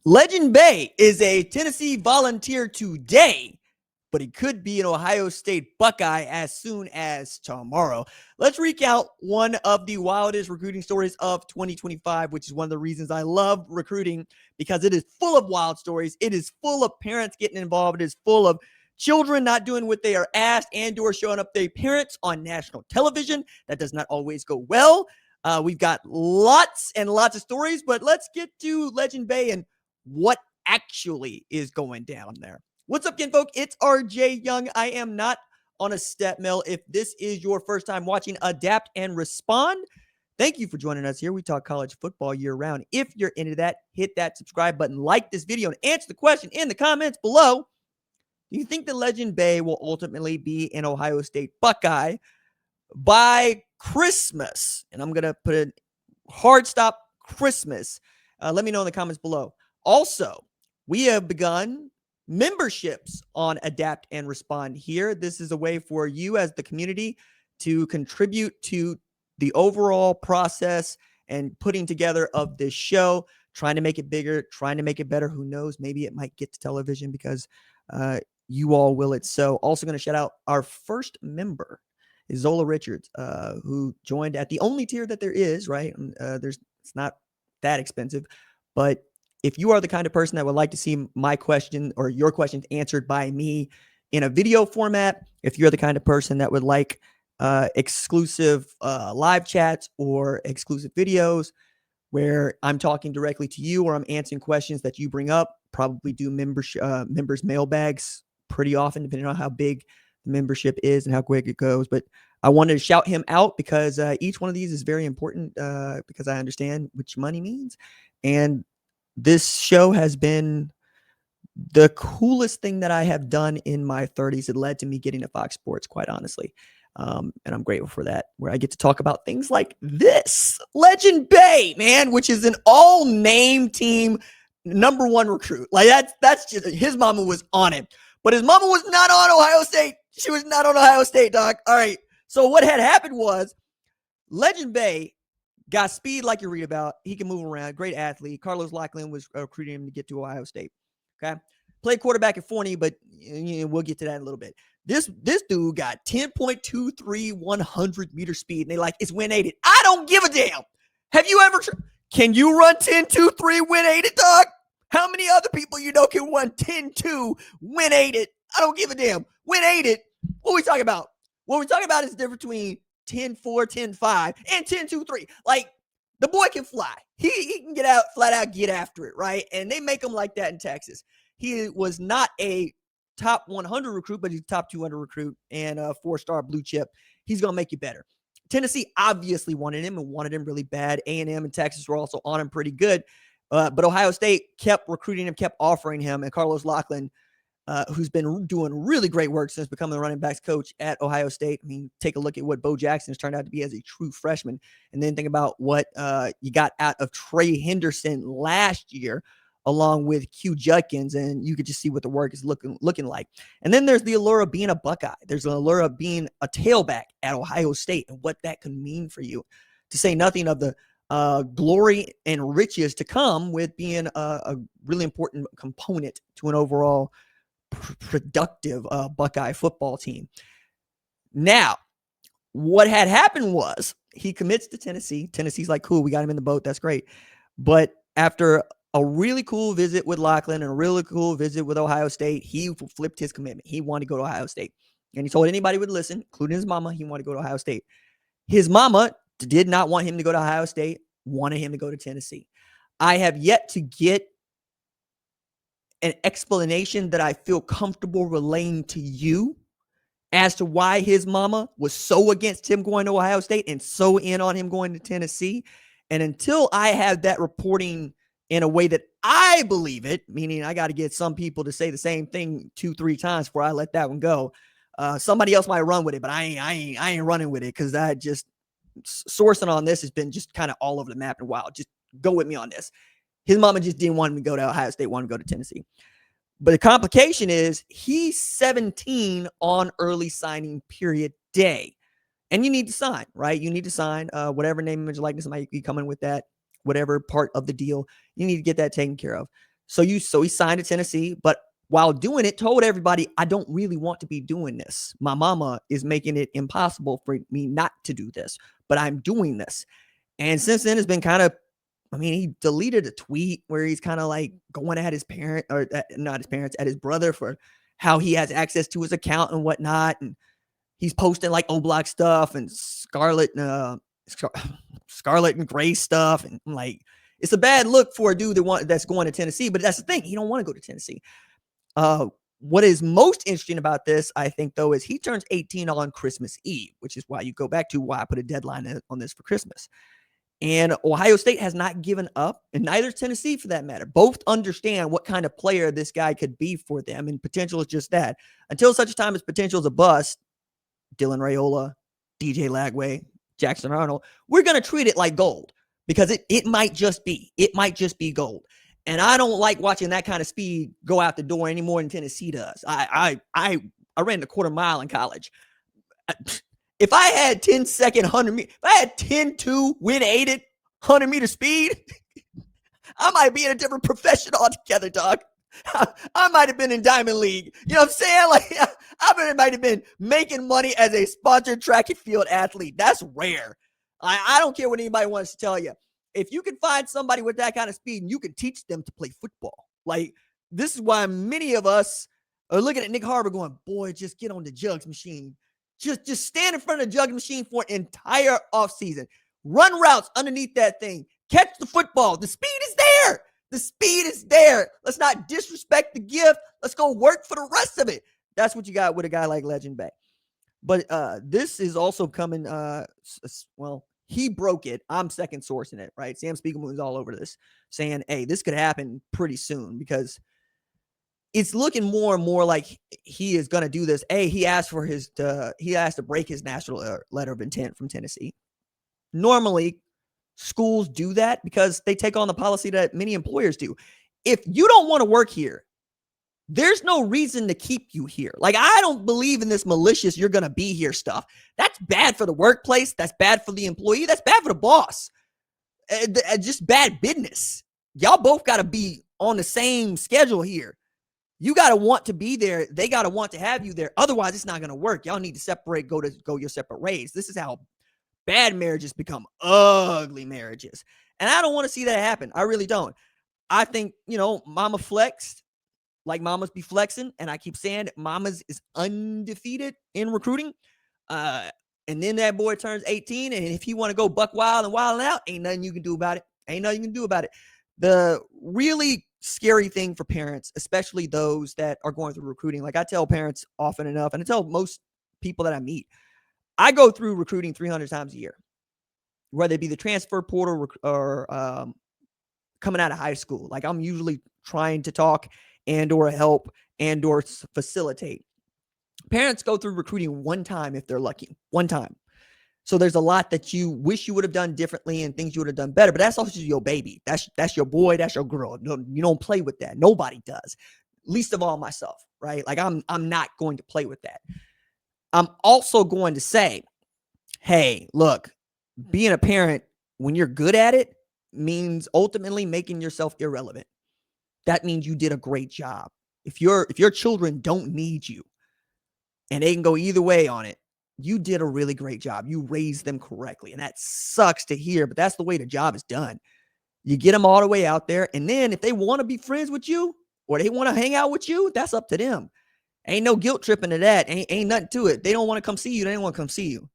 Legend Bey is a Tennessee Volunteer today, but he could be an Ohio State Buckeye as soon as tomorrow. Let's recount one of the wildest recruiting stories of 2025, which is one of the reasons I love recruiting, because it is full of wild stories. It is full of parents getting involved. It is full of children not doing what they are asked and or showing up their parents on national television. That does not always go well. We've got lots and lots of stories, but let's get to Legend Bey and what actually is going down there. What's up, kinfolk? It's RJ Young. I am not on a step mill. If this is your first time watching Adapt and Respond, thank you for joining us here. We talk college football year round. If you're into that, hit that subscribe button, like this video, and answer the question in the comments below. Do you think the Legend Bey will ultimately be an Ohio State Buckeye by Christmas? And I'm going to put a hard stop, Christmas. Let me know in the comments below. Also, we have begun memberships on Adapt and Respond here. This is a way for you as the community to contribute to the overall process and putting together of this show, trying to make it bigger, trying to make it better. Who knows? Maybe it might get to television because you all will it. So also going to shout out our first member is Zola Richards, who joined at the only tier that there is, right? It's not that expensive, but if you are the kind of person that would like to see my question or your questions answered by me in a video format, if you're the kind of person that would like exclusive live chats or exclusive videos where I'm talking directly to you or I'm answering questions that you bring up, probably do members mailbags pretty often, depending on how big the membership is and how quick it goes. But I wanted to shout him out because each one of these is very important because I understand what money means. And this show has been the coolest thing that I have done in my 30s. It led to me getting to Fox Sports, quite honestly. And I'm grateful for that, where I get to talk about things like this. Legend Bey, man, which is an all-name team #1 recruit. Like that's just, his mama was on it. But his mama was not on Ohio State. She was not on Ohio State, Doc. All right. So what had happened was Legend Bey got speed like you read about. He can move around. Great athlete. Carlos Loughlin was recruiting him to get to Ohio State. Okay. Played quarterback at Forney, but we'll get to that in a little bit. This dude got 10.23 100-meter speed, and they like, it's win-aided. I don't give a damn. Have you ever can you run 10.23 win-aided, dog? How many other people you know can run 10.2 win-aided? I don't give a damn. Win-aided. What are we talking about? What we're talking about is the difference between 10.4, 10.5, and 10.23. Like, the boy can fly. He can get out, flat out get after it, right? And they make him like that in Texas. He was not a top 100 recruit, but he's a top 200 recruit and a 4-star blue chip. He's going to make you better. Tennessee obviously wanted him and wanted him really bad. A&M and Texas were also on him pretty good. But Ohio State kept recruiting him, kept offering him, and Carlos Loughlin, who's been doing really great work since becoming the running backs coach at Ohio State. I mean, take a look at what Bo Jackson has turned out to be as a true freshman, and then think about what you got out of Trey Henderson last year, along with Q Judkins, and you could just see what the work is looking like. And then there's the allure of being a Buckeye. There's the allure of being a tailback at Ohio State and what that could mean for you, to say nothing of the glory and riches to come with being a really important component to an overall productive Buckeye football team. Now, what had happened was he commits to Tennessee. Tennessee's like, cool, we got him in the boat. That's great. But after a really cool visit with Loughlin and a really cool visit with Ohio State, he flipped his commitment. He wanted to go to Ohio State. And he told anybody would listen, including his mama, he wanted to go to Ohio State. His mama did not want him to go to Ohio State, wanted him to go to Tennessee. I have yet to get an explanation that I feel comfortable relaying to you as to why his mama was so against him going to Ohio State and so in on him going to Tennessee. And until I have that reporting in a way that I believe it, meaning I got to get some people to say the same thing 2-3 times before I let that one go. Somebody else might run with it, but I ain't running with it, because I just sourcing on this has been just kind of all over the map and wild. Just go with me on this. His mama just didn't want him to go to Ohio State, wanted to go to Tennessee. But the complication is he's 17 on early signing period day. And you need to sign, right? You need to sign whatever name, image, likeness might be coming with that, whatever part of the deal. You need to get that taken care of. So he signed to Tennessee, but while doing it, told everybody, I don't really want to be doing this. My mama is making it impossible for me not to do this, but I'm doing this. And since then, it's been kind of, I mean, he deleted a tweet where he's kind of like going at his parent, or not his parents, at his brother for how he has access to his account and whatnot. And he's posting like O-Block stuff and Scarlet and Gray stuff. And I'm like, it's a bad look for a dude that's going to Tennessee, but that's the thing. He don't want to go to Tennessee. What is most interesting about this, I think, though, is he turns 18 on Christmas Eve, which is why you go back to why I put a deadline on this for Christmas. And Ohio State has not given up, and neither Tennessee for that matter. Both understand what kind of player this guy could be for them, and potential is just that. Until such a time as potential is a bust, Dylan Raiola, DJ Lagway, Jackson Arnold, we're going to treat it like gold because it might just be. It might just be gold. And I don't like watching that kind of speed go out the door any more than Tennessee does. I ran the quarter mile in college. If I had 10-second 100 meter, if I had 10-2 wind aided 100-meter speed, I might be in a different profession altogether, dog. I might have been in Diamond League. You know what I'm saying? Like, I might have been making money as a sponsored track and field athlete. That's rare. I don't care what anybody wants to tell you. If you can find somebody with that kind of speed and you can teach them to play football, like, this is why many of us are looking at Nick Harbaugh going, boy, just get on the jugs machine. Just stand in front of the jugs machine for an entire offseason. Run routes underneath that thing. Catch the football. The speed is there. The speed is there. Let's not disrespect the gift. Let's go work for the rest of it. That's what you got with a guy like Legend Bey. But this is also coming, well, he broke it. I'm second sourcing it, right? Sam Spiegelman was all over this, saying, hey, this could happen pretty soon because it's looking more and more like he is going to do this. He asked for he asked to break his national letter of intent from Tennessee. Normally, schools do that because they take on the policy that many employers do. If you don't want to work here, there's no reason to keep you here. Like, I don't believe in this malicious, you're going to be here stuff. That's bad for the workplace. That's bad for the employee. That's bad for the boss. Just bad business. Y'all both got to be on the same schedule here. You got to want to be there. They got to want to have you there. Otherwise, it's not going to work. Y'all need to separate, go your separate ways. This is how bad marriages become ugly marriages. And I don't want to see that happen. I really don't. I think, mama flexed like mamas be flexing. And I keep saying that mamas is undefeated in recruiting. And then that boy turns 18. And if he want to go buck wild and wild out, ain't nothing you can do about it. Ain't nothing you can do about it. The really scary thing for parents, especially those that are going through recruiting, like I tell parents often enough, and I tell most people that I meet, I go through recruiting 300 times a year, whether it be the transfer portal or coming out of high school. Like, I'm usually trying to talk and or help and or facilitate. Parents go through recruiting one time if they're lucky, one time. So there's a lot that you wish you would have done differently and things you would have done better, but that's also your baby. That's your boy, that's your girl. No, you don't play with that. Nobody does. Least of all myself, right? Like, I'm not going to play with that. I'm also going to say, hey, look, being a parent, when you're good at it, means ultimately making yourself irrelevant. That means you did a great job. If your children don't need you and they can go either way on it, you did a really great job. You raised them correctly. And that sucks to hear, but that's the way the job is done. You get them all the way out there. And then if they want to be friends with you or they want to hang out with you, that's up to them. Ain't no guilt tripping to that. Ain't nothing to it. They don't want to come see you. They don't want to come see you.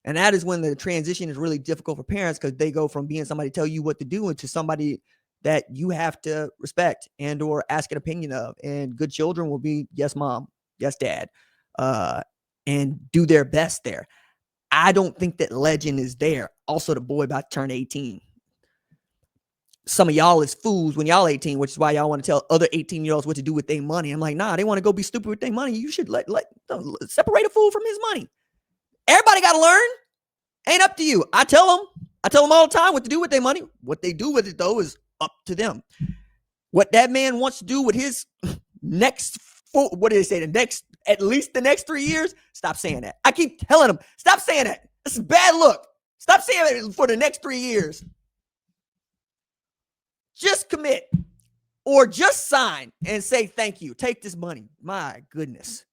And that is when the transition is really difficult for parents, because they go from being somebody tell you what to do into somebody that you have to respect and or ask an opinion of. And good children will be, yes, mom, yes, dad, and do their best there. I don't think that Legend is there. Also, the boy about to turn 18. Some of y'all is fools when y'all 18, which is why y'all want to tell other 18-year-olds what to do with their money. I'm like, nah, they want to go be stupid with their money. You should separate a fool from his money. Everybody got to learn. Ain't up to you. I tell them all the time what to do with their money. What they do with it, though, is up to them. What that man wants to do with his next, what did they say? At least the next 3 years. Stop saying that. I keep telling them, stop saying that. This is a bad look. Stop saying it for the next 3 years. Just commit. or just sign and say thank you. Take this money. My goodness.